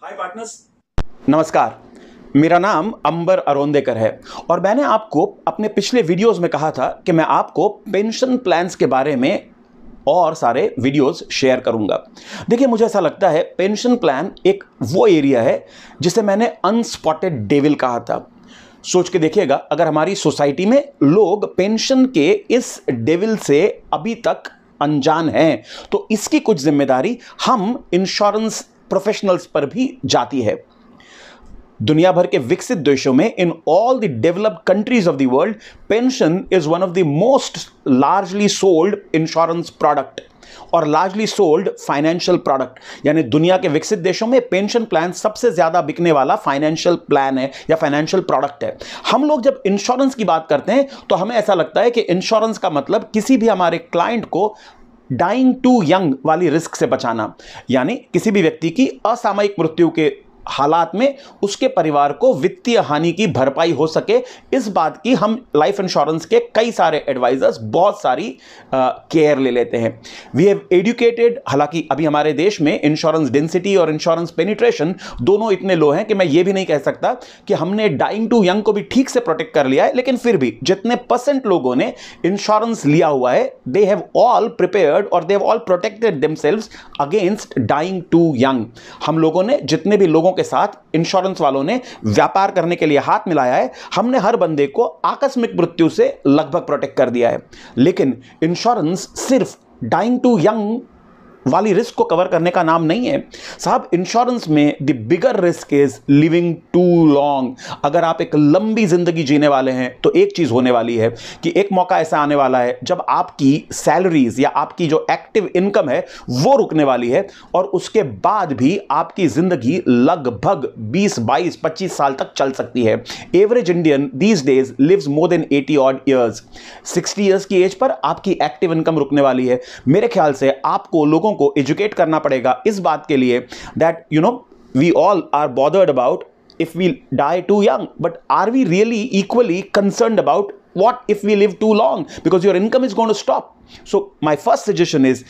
हाय partners, नमस्कार। मेरा नाम अंबर अरोंदेकर है और मैंने आपको अपने पिछले वीडियोस में कहा था कि मैं आपको पेंशन प्लान्स के बारे में और सारे वीडियोस शेयर करूंगा। देखिए, मुझे ऐसा लगता है पेंशन प्लान एक वो एरिया है जिसे मैंने अनस्पॉटेड डेविल कहा था। सोच के देखिएगा, अगर हमारी सोसाइटी में लोग पेंशन के इस डेविल से अभी तक अनजान हैं तो इसकी कुछ जिम्मेदारी हम इंश्योरेंस प्रोफेशनल्स पर भी जाती है। दुनिया भर के विकसित देशों में, in all the developed countries of the world, pension is one of the most largely sold insurance product और लार्जली सोल्ड फाइनेंशियल प्रोडक्ट। यानी दुनिया के विकसित देशों में पेंशन प्लान सबसे ज्यादा बिकने वाला फाइनेंशियल प्लान है या फाइनेंशियल प्रोडक्ट है। हम लोग जब इंश्योरेंस की बात करते हैं तो हमें ऐसा लगता है कि इंश्योरेंस का मतलब किसी भी हमारे क्लाइंट को डाइंग टू यंग वाली रिस्क से बचाना, यानी किसी भी व्यक्ति की असामयिक मृत्यु के हालात में उसके परिवार को वित्तीय हानि की भरपाई हो सके, इस बात की हम लाइफ इंश्योरेंस के कई सारे एडवाइजर्स बहुत सारी केयर ले लेते हैं। वी हैव एजुकेटेड, हालांकि अभी हमारे देश में इंश्योरेंस डेंसिटी और इंश्योरेंस पेनिट्रेशन दोनों इतने लो हैं कि मैं ये भी नहीं कह सकता कि हमने डाइंग टू यंग को भी ठीक से प्रोटेक्ट कर लिया है, लेकिन फिर भी जितने % लोगों ने इंश्योरेंस लिया हुआ है, दे हैव ऑल प्रिपेयर्ड और they have all protected themselves against dying too young. हम लोगों ने, जितने भी लोगों के साथ इंश्योरेंस वालों ने व्यापार करने के लिए हाथ मिलाया है, हमने हर बंदे को आकस्मिक मृत्यु से लगभग प्रोटेक्ट कर दिया है। लेकिन इंश्योरेंस सिर्फ डाइंग टू यंग वाली रिस्क को कवर करने का नाम नहीं है साहब। इंश्योरेंस में the bigger risk is living too long. अगर आप एक लंबी जिंदगी जीने वाले हैं तो एक चीज होने वाली है कि एक मौका ऐसा आने वाला है जब आपकी सैलरीज या आपकी जो एक्टिव इनकम है वो रुकने वाली है और उसके बाद भी आपकी जिंदगी लगभग 20, 22, 25 साल तक चल सकती है। Average Indian these days lives more than 80 odd years. 60 years की एज पर आपकी एक्टिव इनकम रुकने वाली है। मेरे ख्याल से आपको लोगों को एजुकेट करना पड़ेगा इस बात के लिए that we all are bothered about if we die too young, but are we really equally concerned about what if we live too long, because your income is going to stop. So my first suggestion is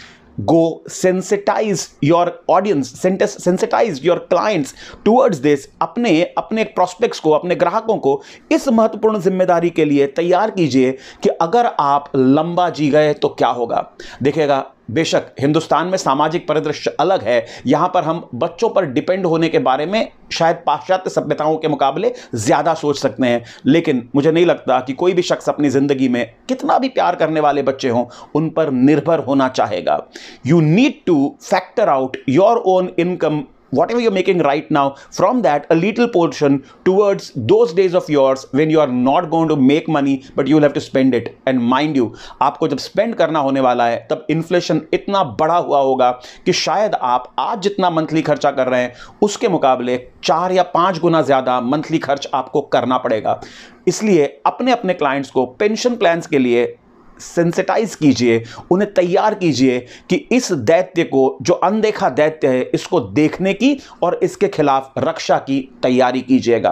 go sensitize your audience, sensitize your clients towards this। अपने prospects को, अपने ग्राहकों को इस महत्वपूर्ण जिम्मेदारी के लिए तैयार कीजिए कि अगर आप लंबा जी गए तो क्या होगा। देखिएगा, बेशक हिंदुस्तान में सामाजिक परिदृश्य अलग है, यहां पर हम बच्चों पर डिपेंड होने के बारे में शायद पाश्चात्य सभ्यताओं के मुकाबले ज्यादा सोच सकते हैं, लेकिन मुझे नहीं लगता कि कोई भी शख्स अपनी जिंदगी में कितना भी प्यार करने वाले बच्चे हों उन पर निर्भर होना चाहेगा। You need two factor out your own income, whatever you're making right now, from that a little portion towards those days of yours when you are not going to make money but you will have to spend it। and mind you, आपको जब spend करना होने वाला है तब inflation इतना बढ़ा हुआ होगा कि शायद आप आज जितना मंथली खर्चा कर रहे हैं उसके मुकाबले 4 या 5 गुना ज्यादा मंथली खर्च आपको करना पड़ेगा। इसलिए अपने अपने क्लाइंट्स को पेंशन प्लान्स के लिए सेंसिटाइज कीजिए, उन्हें तैयार कीजिए कि इस दैत्य को, जो अनदेखा दैत्य है, इसको देखने की और इसके खिलाफ रक्षा की तैयारी कीजिएगा।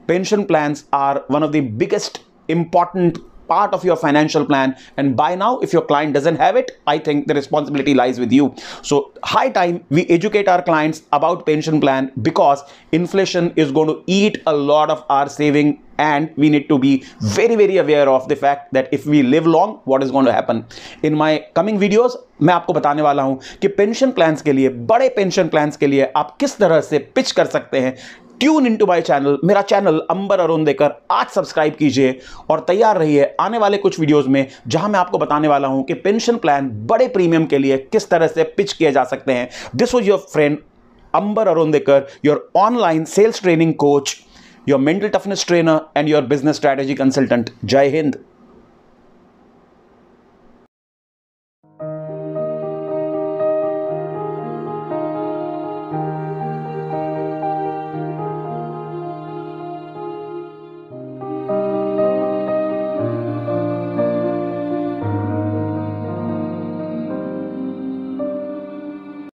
Pension plans are one of the biggest important part of your financial plan, and by now if your client doesn't have it, I think the responsibility lies with you. So high time we educate our clients about pension plan, because inflation is going to eat a lot of our saving and we need to be very very aware of the fact that if we live long, what is going to happen. In my coming videos मैं आपको बताने वाला हूं कि pension plans के लिए, बड़े pension plans के लिए आप किस तरह से पिच कर सकते हैं। ट्यून इनटू माय चैनल, मेरा चैनल अंबर अरोंदेकर, आज सब्सक्राइब कीजिए और तैयार रहिए आने वाले कुछ वीडियोस में जहां मैं आपको बताने वाला हूं कि पेंशन प्लान बड़े प्रीमियम के लिए किस तरह से पिच किए जा सकते हैं। This was your friend Amber Arondekar, your online sales training coach, your mental toughness trainer and your business strategy consultant. Jai Hind.